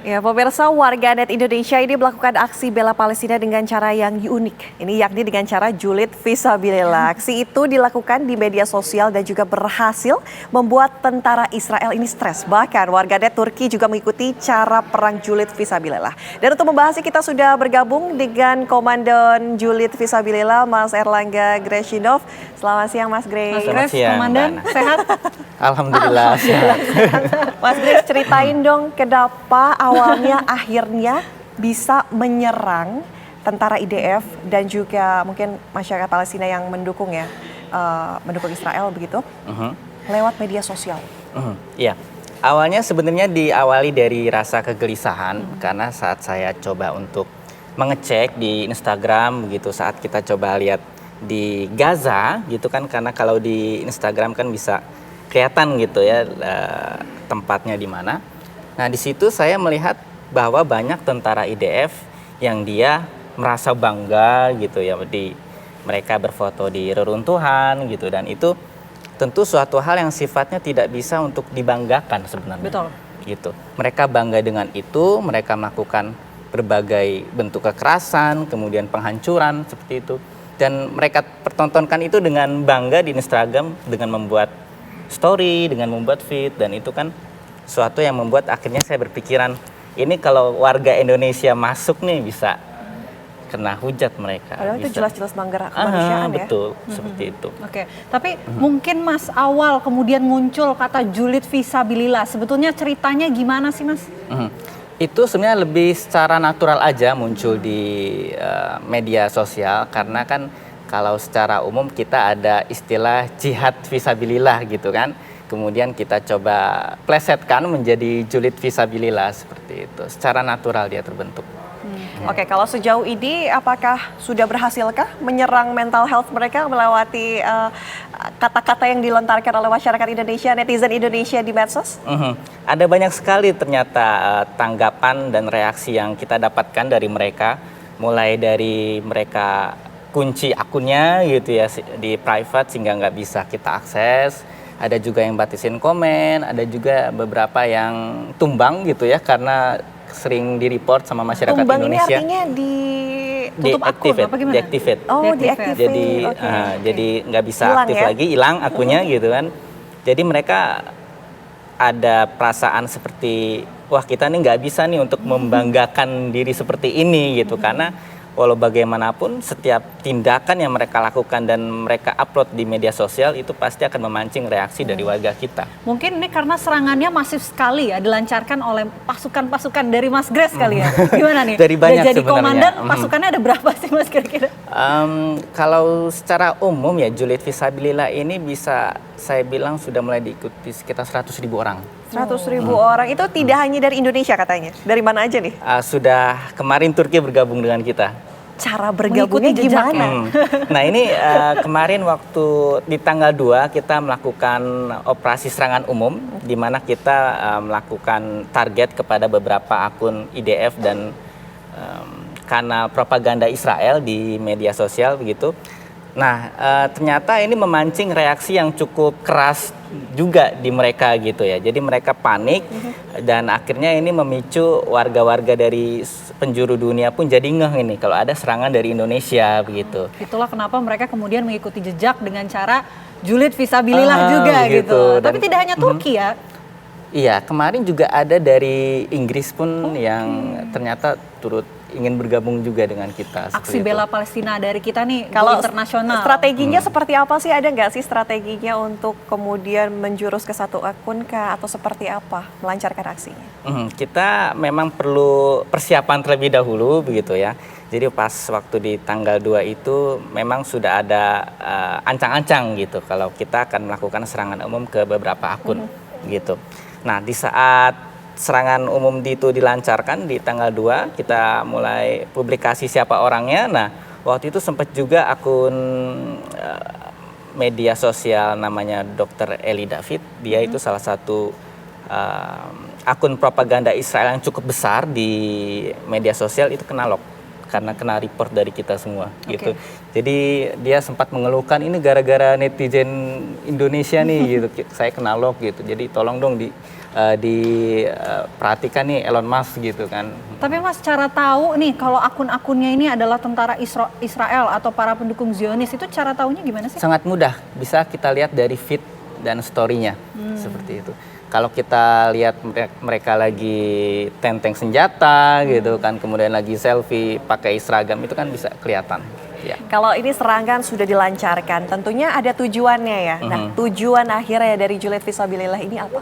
Ya, pemirsa, warganet Indonesia ini melakukan aksi bela Palestina dengan cara yang unik. Ini yakni dengan cara julid fisabilillah. Aksi itu dilakukan di media sosial dan juga berhasil membuat tentara Israel ini stres. Bahkan warganet Turki juga mengikuti cara perang julid fisabilillah. Dan untuk membahasnya kita sudah bergabung dengan Komandan Julid Fisabilillah, Mas Erlangga Greshinov. Selamat siang, Mas Grace. Selamat siang, Komandan, sehat? Alhamdulillah sehat. Mas Grace, ceritain dong kenapa awalnya akhirnya bisa menyerang tentara IDF dan juga mungkin masyarakat Palestina yang mendukung ya, mendukung Israel begitu, lewat media sosial. Iya, awalnya sebenarnya diawali dari rasa kegelisahan karena saat saya coba untuk mengecek di Instagram begitu, saat kita coba lihat di Gaza gitu kan, karena kalau di Instagram kan bisa kelihatan gitu ya tempatnya di mana. Nah, di situ saya melihat bahwa banyak tentara IDF yang dia merasa bangga gitu ya, mereka berfoto di reruntuhan gitu, dan itu tentu suatu hal yang sifatnya tidak bisa untuk dibanggakan sebenarnya. Betul. Gitu. Mereka bangga dengan itu, mereka melakukan berbagai bentuk kekerasan, kemudian penghancuran seperti itu. Dan mereka pertontonkan itu dengan bangga di Instagram dengan membuat story, dengan membuat feed, dan itu kan suatu yang membuat akhirnya saya berpikiran, ini kalau warga Indonesia masuk nih bisa kena hujat mereka. Padahal bisa. itu jelas-jelas melanggar kemanusiaan ya. Betul, seperti itu. Oke, tapi mungkin Mas awal kemudian muncul kata julid fisabilillah. Sebetulnya ceritanya gimana sih, Mas? Itu sebenarnya lebih secara natural aja muncul di media sosial, karena kan kalau secara umum kita ada istilah jihad fisabilillah gitu kan. Kemudian kita coba plesetkan menjadi julid fisabilillah seperti itu. Secara natural dia terbentuk. Oke, kalau sejauh ini apakah sudah berhasilkah menyerang mental health mereka melewati kata-kata yang dilontarkan oleh masyarakat Indonesia, netizen Indonesia di medsos? Ada banyak sekali ternyata tanggapan dan reaksi yang kita dapatkan dari mereka. Mulai dari mereka kunci akunnya gitu ya di private sehingga nggak bisa kita akses. Ada juga yang batasin komen, ada juga beberapa yang tumbang gitu ya karena sering di-report sama masyarakat tumbang Indonesia. Tumbang ini artinya tutup akun apa gimana? Deactivate. Oh, deactivate. Jadi jadi nggak bisa aktif ya? Lagi, hilang akunnya gitu kan. Jadi mereka ada perasaan seperti wah kita nih nggak bisa nih untuk membanggakan diri seperti ini gitu, karena walau bagaimanapun setiap tindakan yang mereka lakukan dan mereka upload di media sosial itu pasti akan memancing reaksi dari warga kita. Mungkin ini karena serangannya masif sekali ya, dilancarkan oleh pasukan-pasukan dari Mas Grace kali ya. Gimana nih? Dari banyak jadi sebenarnya. Komandan, pasukannya ada berapa sih Mas kira-kira? Kalau secara umum ya julid fisabilillah ini bisa saya bilang sudah mulai diikuti sekitar 100.000 orang. 100.000 orang itu tidak hanya dari Indonesia katanya. Dari mana aja nih? Sudah kemarin Turki bergabung dengan kita. Cara bergabungnya gimana? Nah ini kemarin waktu di tanggal 2 kita melakukan operasi serangan umum di mana kita melakukan target kepada beberapa akun IDF dan kanal propaganda Israel di media sosial begitu. Nah ternyata ini memancing reaksi yang cukup keras juga di mereka gitu ya. Jadi mereka panik dan akhirnya ini memicu warga-warga dari penjuru dunia pun jadi ngeh ini kalau ada serangan dari Indonesia begitu. Itulah kenapa mereka kemudian mengikuti jejak dengan cara julid fisabilillah juga gitu. Tapi tidak hanya Turki ya. Iya, kemarin juga ada dari Inggris pun yang ternyata turut ingin bergabung juga dengan kita. Aksi bela Palestina dari kita nih, kalau internasional. Strateginya seperti apa sih? Ada nggak sih strateginya untuk kemudian menjurus ke satu akun kah? Atau seperti apa melancarkan aksinya? Kita memang perlu persiapan terlebih dahulu begitu ya. Jadi pas waktu di tanggal 2 itu memang sudah ada ancang-ancang gitu kalau kita akan melakukan serangan umum ke beberapa akun gitu. Nah di saat serangan umum itu dilancarkan di tanggal 2 kita mulai publikasi siapa orangnya. Nah waktu itu sempat juga akun media sosial namanya Dr. Eli David. Dia itu salah satu akun propaganda Israel yang cukup besar di media sosial itu kena lock karena kena report dari kita semua gitu. Jadi dia sempat mengeluhkan ini gara-gara netizen Indonesia nih gitu. Saya kena lock gitu. Jadi tolong dong diperhatikan nih Elon Musk gitu kan. Tapi Mas, cara tahu nih kalau akun-akunnya ini adalah tentara Israel atau para pendukung Zionis, itu cara tahunya gimana sih? Sangat mudah, bisa kita lihat dari feed dan story-nya, seperti itu. Kalau kita lihat mereka lagi tenteng senjata gitu kan, kemudian lagi selfie pakai seragam, itu kan bisa kelihatan. Ya. Kalau ini serangan sudah dilancarkan, tentunya ada tujuannya ya. Nah, tujuan akhirnya dari Julid Fisabilillah ini apa?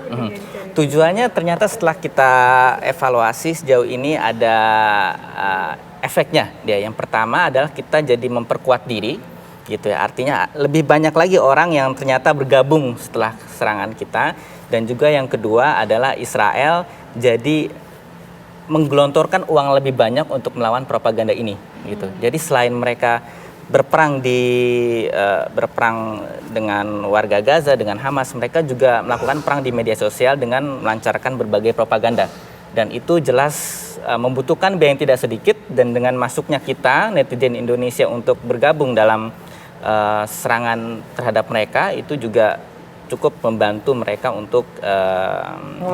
Tujuannya ternyata setelah kita evaluasi sejauh ini ada efeknya. Yang pertama adalah kita jadi memperkuat diri, gitu ya. Artinya lebih banyak lagi orang yang ternyata bergabung setelah serangan kita. Dan juga yang kedua adalah Israel jadi menggelontorkan uang lebih banyak untuk melawan propaganda ini, gitu. Jadi selain mereka berperang dengan warga Gaza, dengan Hamas, mereka juga melakukan perang di media sosial dengan melancarkan berbagai propaganda. Dan itu jelas membutuhkan biaya yang tidak sedikit, dan dengan masuknya kita netizen Indonesia untuk bergabung dalam serangan terhadap mereka, itu juga cukup membantu mereka untuk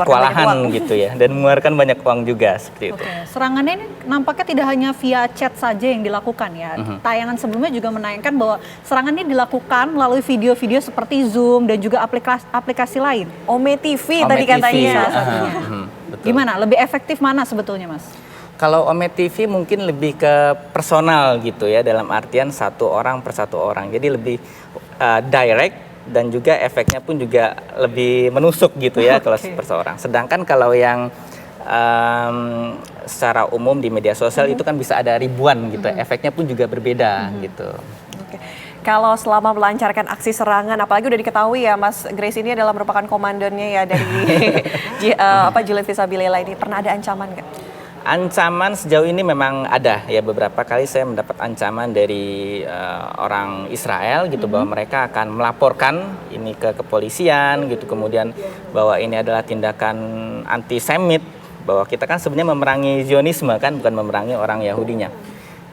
kewalahan gitu ya, dan mengeluarkan banyak uang juga seperti itu. Oke. Serangannya ini nampaknya tidak hanya via chat saja yang dilakukan ya. Tayangan sebelumnya juga menayangkan bahwa serangan ini dilakukan melalui video-video seperti Zoom dan juga aplikasi lain. Ome TV Ome tadi TV, katanya. betul. Gimana? Lebih efektif mana sebetulnya, Mas? Kalau Ome TV mungkin lebih ke personal gitu ya, dalam artian satu orang per satu orang. Jadi lebih direct, dan juga efeknya pun juga lebih menusuk gitu ya kalau perseorang. Sedangkan kalau yang secara umum di media sosial itu kan bisa ada ribuan gitu, efeknya pun juga berbeda gitu. Oke. Kalau selama melancarkan aksi serangan, apalagi udah diketahui ya Mas Grace ini adalah merupakan komandannya ya dari Julid Fisabilillah ini, pernah ada ancaman nggak? Ancaman sejauh ini memang ada ya, beberapa kali saya mendapat ancaman dari orang Israel gitu, bahwa mereka akan melaporkan ini ke kepolisian gitu, kemudian bahwa ini adalah tindakan antisemit, bahwa kita kan sebenarnya memerangi Zionisme kan, bukan memerangi orang Yahudinya.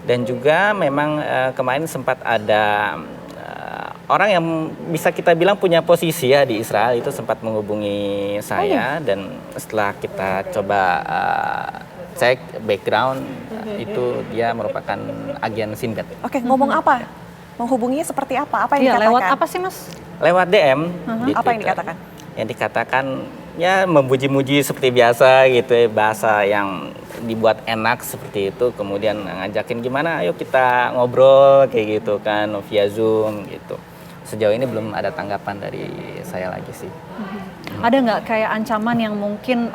Dan juga memang kemarin sempat ada orang yang bisa kita bilang punya posisi ya di Israel, itu sempat menghubungi saya, dan setelah kita coba cek background, itu dia merupakan agen Sinbad. Oke, ngomong apa? Menghubunginya seperti apa? Apa yang dikatakan? Lewat apa sih, Mas? Lewat DM. Di Apa yang Twitter. dikatakan? Yang dikatakan ya memuji-muji seperti biasa gitu ya, bahasa yang dibuat enak seperti itu, kemudian ngajakin gimana, ayo kita ngobrol kayak gitu kan via Zoom gitu. Sejauh ini belum ada tanggapan dari saya lagi sih. Ada nggak kayak ancaman yang mungkin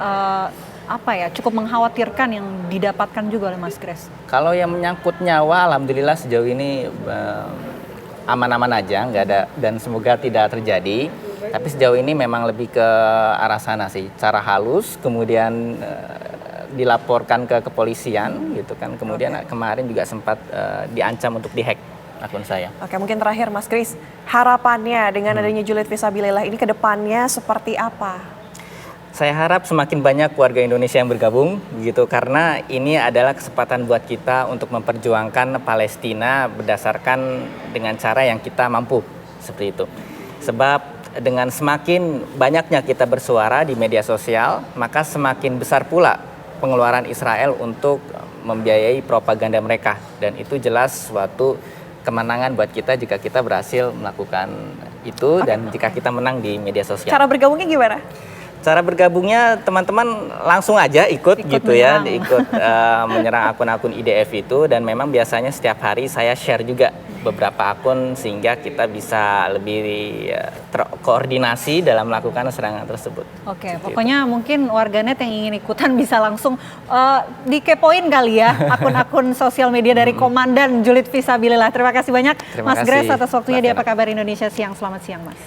cukup mengkhawatirkan yang didapatkan juga oleh Mas Grace? Kalau yang menyangkut nyawa, alhamdulillah sejauh ini aman-aman aja, nggak ada, dan semoga tidak terjadi. Tapi sejauh ini memang lebih ke arah sana sih, cara halus, kemudian dilaporkan ke kepolisian gitu kan. Kemudian kemarin juga sempat diancam untuk dihack akun saya. Oke, mungkin terakhir Mas Grace, harapannya dengan adanya Julid Fisabilillah ini ke depannya seperti apa? Saya harap semakin banyak warga Indonesia yang bergabung gitu, karena ini adalah kesempatan buat kita untuk memperjuangkan Palestina berdasarkan dengan cara yang kita mampu, seperti itu. Sebab dengan semakin banyaknya kita bersuara di media sosial, maka semakin besar pula pengeluaran Israel untuk membiayai propaganda mereka, dan itu jelas suatu kemenangan buat kita jika kita berhasil melakukan itu, dan jika kita menang di media sosial. Cara bergabungnya gimana? Cara bergabungnya teman-teman langsung aja ikut gitu ya, menyerang akun-akun IDF itu, dan memang biasanya setiap hari saya share juga beberapa akun sehingga kita bisa lebih terkoordinasi dalam melakukan serangan tersebut. Oke, pokoknya mungkin warganet yang ingin ikutan bisa langsung dikepoin kali ya akun-akun sosial media dari Komandan Julid Fisabilillah. Terima kasih banyak Mas Grace atas waktunya di Apa Kabar Indonesia Siang. Selamat siang Mas.